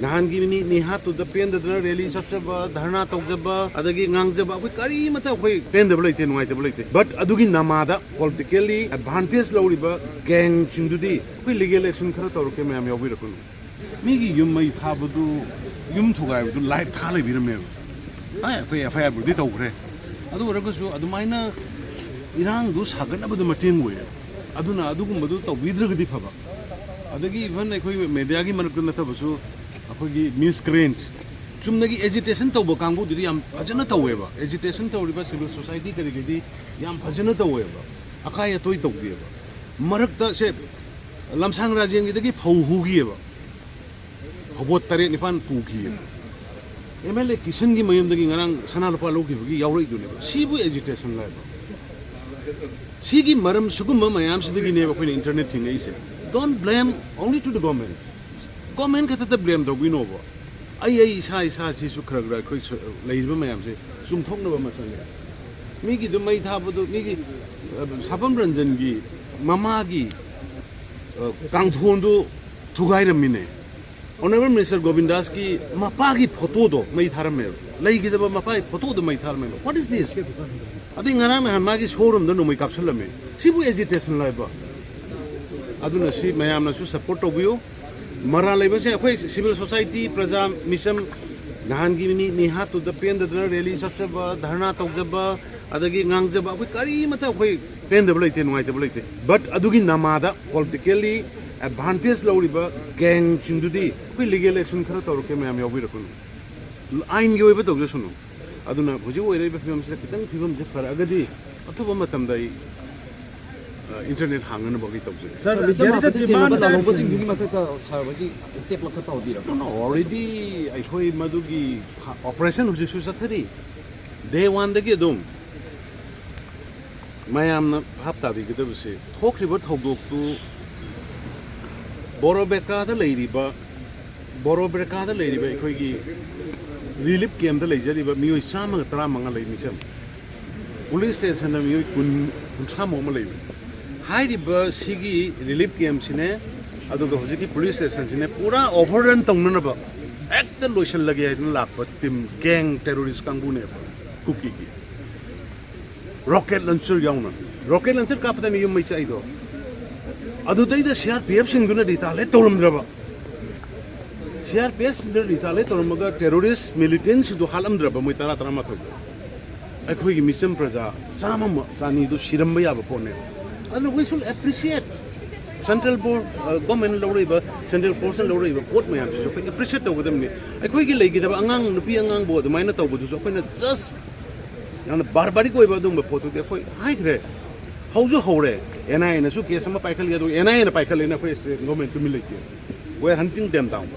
नहान की निहा तो द पेन द रैली चचब धरना तौजब अदगी ngangjab अखोई करी मता अखोई पेन द लेते नुआइ द लेते बट अदुगी नमादा पॉलिटिकली एडवांटेज लौरिबा गैंग सिंदुदी अखोई लीगल एक्शन खरा तौरके मैम यावि रखुन मीगी युम मई थाबदु युम थुगाइबदु लाइफ खा लेबिरमे आय अखोई एफआईआर बुदी तौखरे अदु वरगसु अदुमाइना इरांग दु सागनबदु मटेंग वे अदुना अदुगुमदु तौबिद्रगदि फबा अदगी इवन अखोई मीडिया की मनक नतबसु अखोई मिसक्रेंट चुमनगी एजिटेशन तौब कांगुदुदी याम फजन तौवेबा एजिटेशन तौरिबा सिविल सोसाइटी करिगदी याम फजन तौवेबा अकाय तोय तौदेबा मरकता से लमसांग राजेंगीदगी फौहुगीबा हबोत तरे निपान पुगीबा एमएलए किशन की मयमदगी ngarang सनालपा लोगिबगी यावरैदुनेबा सिबु एजिटेशन लायबा सिगी मरम सुगुम मयाम सिदगी नेबा कोइन इंटरनेट थिंगैसे don't blame only to the government खतत blame तौगिनोबा आई इसा सिसु खरगरा अखोई लेइबा मयाम से सुमथोकनबा मसंगे मीगी दु मई थाबदु मीगी साबम रंजन की ममागी कांगथोंदु थुगाइरमिने ऑनरेबल मिनिस्टर गोविंदास की मपा की फोटो दो मई थारमे लेगिदबा मपा की फोटो दो मई थारमे व्हाट इज दिस अदि ngara me मागी शोरूम दो नुमै कापसलमे सिबु एजिटेशन लाइबा अदुना सि मयामना सु सपोर्ट तौबियो मरा लेबसे अखोई सिविल सोसाइटी प्रजा मिशन नहान की निहा तो द पेन द रैली चचब धरना तौजब अदगी ngangjab अखोई करी मता अखोई पेन द लेते नुआइ द लेते बट अदुगी नमादा पॉलिटिकली एडवांटेज लौरिबा गैंग सिंदुदी अखोई लीगल एक्शन खरा तौरके मैम यावि रखुन आइन की ओइबा तौजसुनु अदुना हुजि ओइरैबा फिल्म से कितंग फिल्म जे फरगदी अथुबा मतमदा इंटरनेट हांगन बगी तौजे सर मिसम डिमांड ताबसिंग दुगी मथता सरबजी स्टेप लख तौदिरा नो ऑलरेडी अखोई मदुगी ऑपरेशन हुजि सु सथरी डे 1 दगी दुम मयामना हापता बिगदबसे थोखरिबा थौदोकतु बोरोबेकादा लेरिबा अखोई रिलीफ कैम्प लेजरिबा मियोय चामगा तरामंगा लेमिसम पुलिस स्टेशन मियोय कुंथाम ओमा लेबि हाइरिबा सिगी रिलीफ कैम्प सिने अदुगा हुजिकी पुलिस स्टेशन सिने पूरा ओवररन तंगनबा एकदम लोशन लगे है लाखो टीम गैंग टेररिस्ट कांगुने कुकी की रॉकेट लॉन्चर याउना रॉकेट लॉन्चर कापदा मियोय मै चाइदो अदुदैदा सीआरपीएफ सिंगुना रिताले तोरमद्रबा सीआरपीएफ सिंगुना रिताले तोरमगा टेररिस्ट मिलिटेंट सिदु हालमद्रबा मै तरा तरा माथो अखोई मिसम प्रजा सामम सानी दु सिरमबा याबा पोने and we should appreciate central board government lawriba central force lawriba port mayam so we appreciate them ni akhoi gi legi da angang nupi angang bo du maina tawbu so akhoi na just yana barbaric oiba dum ba photo de akhoi hai gre hauju hore NI na su case ma paikal ya do NI na paikal na akhoi government to miliki we are hunting them down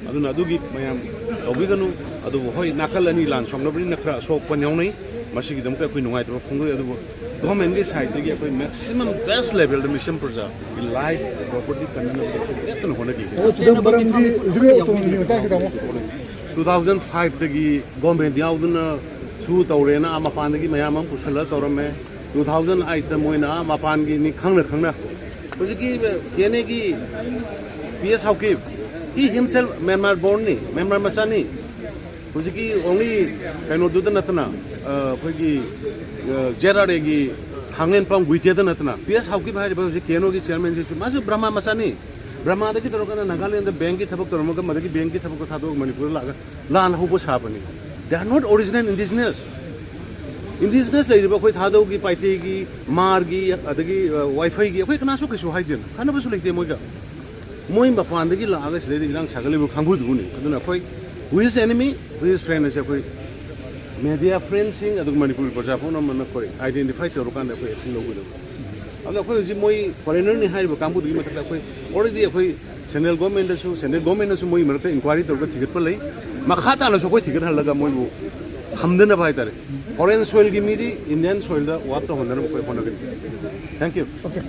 aduna adugi mayam tawbiganu adu hoi nakal ani lan somnabri nakra so panyau nai masigi dam ka akhoi nungai to khongoi adu government की side देखिए कोई maximum best level the mission प्रजा life property करने में होने की 2005 तगी government याउदना सु तौरेना मपान की मयाम पुसल तौरमे 2008 मोइना मपान की नि खंगना हुजिकी केने की पीएस हाउकी ही हिमसेल्फ मेंबर बोर्न नि मेंबर मसानी हुजिकी ओनली कनो दुद नतना कोई जेरारेगी थांगेन पांग गुइटेदा नतना पीएस हाउकी भाई बजे केनो की चेयरमैन से मासु ब्रह्मा मसानी ब्रह्मा दगी तरोकना नागालैंड बैंक की थबक तरोमगा मदगी बैंक की थबक थादो मणिपुर लागा लान होबो साबनी they are not original indigenous लेरिबा कोई थादो की पाइते की मार की अदगी वाईफाई की कोई कनासु किसु हाइदेन खानबसु लेते मोगा मोय मपान दगी लागा सिले इलांग सागलेबो खांगुदुनी अदुना कोई who is enemy who is friend से कोई media friends sing aduk manipur praja phone man koi identify to rukan koi action logu do amna koi ji moi foreigner ni haibo kambu du mata koi already koi central government su moi marta inquiry to thigat palai makhata na so koi thigat halaga moi bu hamdana bhai tare foreign soil gi midi indian soil da wat to honna koi phone thank you okay